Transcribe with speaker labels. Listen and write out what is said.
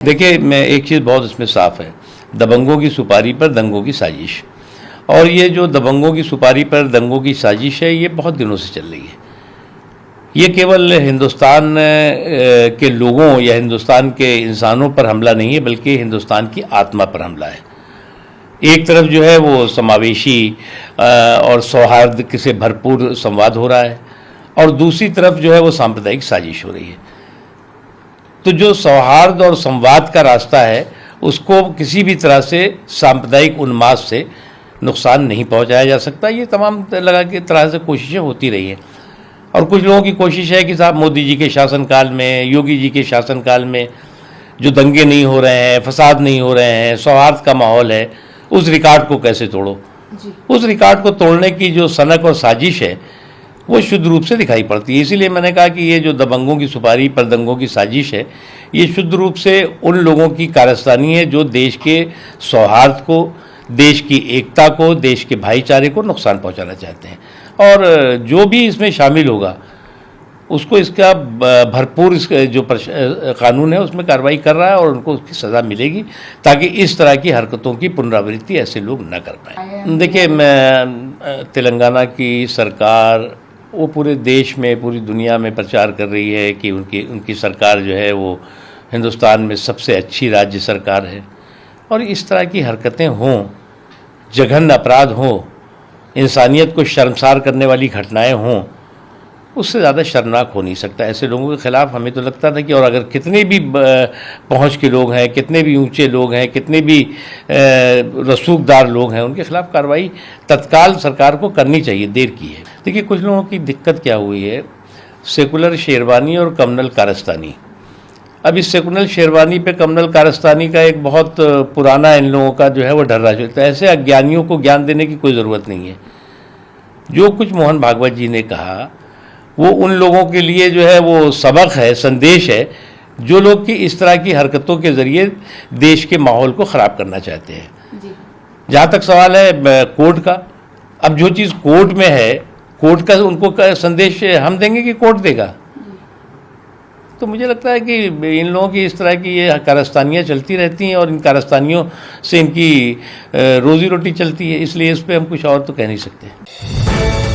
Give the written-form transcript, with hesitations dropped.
Speaker 1: देखिए, मैं एक चीज़ बहुत इसमें साफ है, दबंगों की सुपारी पर दंगों की साजिश। और ये जो दबंगों की सुपारी पर दंगों की साजिश है, ये बहुत दिनों से चल रही है। ये केवल हिंदुस्तान के लोगों या हिंदुस्तान के इंसानों पर हमला नहीं है, बल्कि हिंदुस्तान की आत्मा पर हमला है। एक तरफ जो है वो समावेशी और सौहार्द से भरपूर संवाद हो रहा है, और दूसरी तरफ जो है वो सांप्रदायिक साजिश हो रही है। तो जो सौहार्द और संवाद का रास्ता है, उसको किसी भी तरह से सांप्रदायिक उन्माद से नुकसान नहीं पहुंचाया जा सकता। ये तमाम लगा के तरह से कोशिशें होती रही हैं, और कुछ लोगों की कोशिश है कि साहब मोदी जी के शासनकाल में, योगी जी के शासनकाल में जो दंगे नहीं हो रहे हैं, फसाद नहीं हो रहे हैं, सौहार्द का माहौल है, उस रिकॉर्ड को कैसे तोड़ो। उस रिकॉर्ड को तोड़ने की जो सनक और साजिश है, वो शुद्ध रूप से दिखाई पड़ती है। इसीलिए मैंने कहा कि ये जो दबंगों की सुपारी पर दंगों की साजिश है, ये शुद्ध रूप से उन लोगों की कारस्तानी है जो देश के सौहार्द को, देश की एकता को, देश के भाईचारे को नुकसान पहुंचाना चाहते हैं। और जो भी इसमें शामिल होगा उसको इसका भरपूर जो कानून है उसमें कार्रवाई कर रहा है, और उनको उसकी सज़ा मिलेगी, ताकि इस तरह की हरकतों की पुनरावृत्ति ऐसे लोग न कर पाएँ। देखिए, मैं तेलंगाना की सरकार वो पूरे देश में, पूरी दुनिया में प्रचार कर रही है कि उनकी सरकार जो है वो हिंदुस्तान में सबसे अच्छी राज्य सरकार है। और इस तरह की हरकतें हों, जघन्य अपराध हों, इंसानियत को शर्मसार करने वाली घटनाएं हों, उससे ज़्यादा शर्मनाक हो नहीं सकता। ऐसे लोगों के ख़िलाफ़ हमें तो लगता था कि, और अगर कितने भी पहुंच के लोग हैं, कितने भी ऊंचे लोग हैं, कितने भी रसूखदार लोग हैं, उनके खिलाफ़ कार्रवाई तत्काल सरकार को करनी चाहिए, देर की है। देखिए, कुछ लोगों की दिक्कत क्या हुई है, सेकुलर शेरवानी और कम्युनल कारस्तानी। अब इस सेकुलर शेरवानी पे कम्युनल कारस्तानी का एक बहुत पुराना इन लोगों का जो है वो डर्रा चलता है। ऐसे अज्ञानियों को ज्ञान देने की कोई ज़रूरत नहीं है। जो कुछ मोहन भागवत जी ने कहा वो उन लोगों के लिए जो है वो सबक है, संदेश है, जो लोग कि इस तरह की हरकतों के ज़रिए देश के माहौल को ख़राब करना चाहते हैं। जहाँ तक सवाल है कोर्ट का, अब जो चीज़ कोर्ट में है, कोर्ट का उनको संदेश हम देंगे कि कोर्ट देगा? तो मुझे लगता है कि इन लोगों की इस तरह की ये कारस्तानियाँ चलती रहती हैं, और इन कारस्तानियों से इनकी रोज़ी रोटी चलती है, इसलिए इस पर हम कुछ और तो कह नहीं सकते।